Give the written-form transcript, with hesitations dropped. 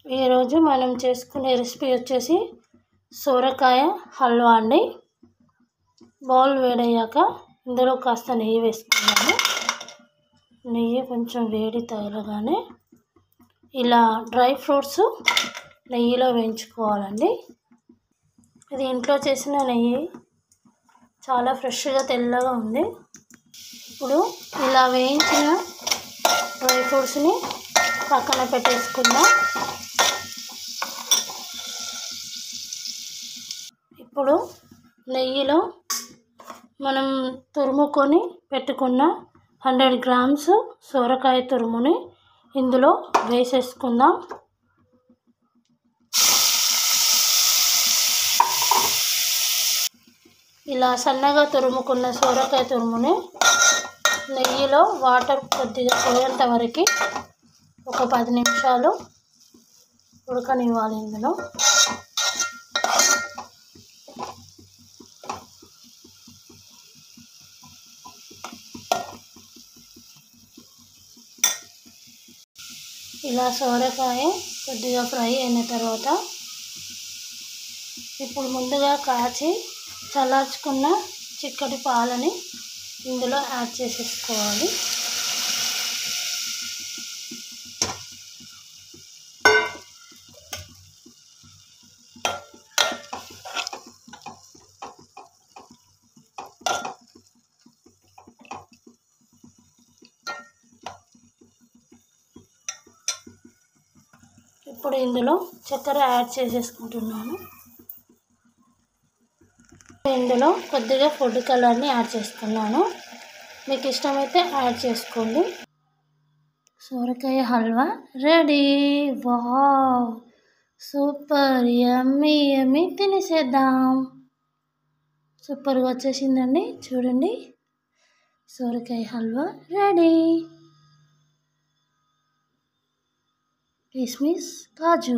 ఈరోజు మనం చేసుకునే రెసిపీ వచ్చేసి సొరకాయ హల్వా అండి. బౌల్ వేడయ్యాక ఇందులో కాస్త నెయ్యి వేసుకున్నాము. నెయ్యి కొంచెం వేడి తగలగానే ఇలా డ్రై ఫ్రూట్స్ నెయ్యిలో వేయించుకోవాలండి. ఇది ఇంట్లో చేసిన నెయ్యి, చాలా ఫ్రెష్గా తెల్లగా ఉంది. ఇప్పుడు ఇలా వేయించిన డ్రై ఫ్రూట్స్ని పక్కన పెట్టేసుకుందాం. ఇప్పుడు నెయ్యిలో మనం తురుముకొని పెట్టుకున్న 100 గ్రామ్స్ సొరకాయ తురుముని ఇందులో వేసేసుకుందాం. ఇలా సన్నగా తురుముకున్న సొరకాయ తురుముని నెయ్యిలో వాటర్ కొద్దిగా పోయేంత వరకు ఒక 10 నిమిషాలు ఉడకనివ్వాలి. ఇందులో ఇలా సొరకాయ కొద్దిగా ఫ్రై అయిన తర్వాత ఇప్పుడు ముందుగా కాచి చల్లార్చుకున్న చిక్కటి పాలని ఇందులో యాడ్ చేసేసుకోవాలి. ఇప్పుడు ఇందులో చక్కెర యాడ్ చేసేసుకుంటున్నాను. ఇందులో కొద్దిగా ఫుడ్ కలర్ని యాడ్ చేసుకున్నాను. మీకు ఇష్టమైతే యాడ్ చేసుకోండి. సొరకాయ హల్వా రెడీ. వావ్, సూపర్, యమ్మీ యమ్మీ. తినేసేద్దాం. సూపర్గా వచ్చేసిందండి. చూడండి, సొరకాయ హల్వా రెడీ. కిస్మిస్, కాజు.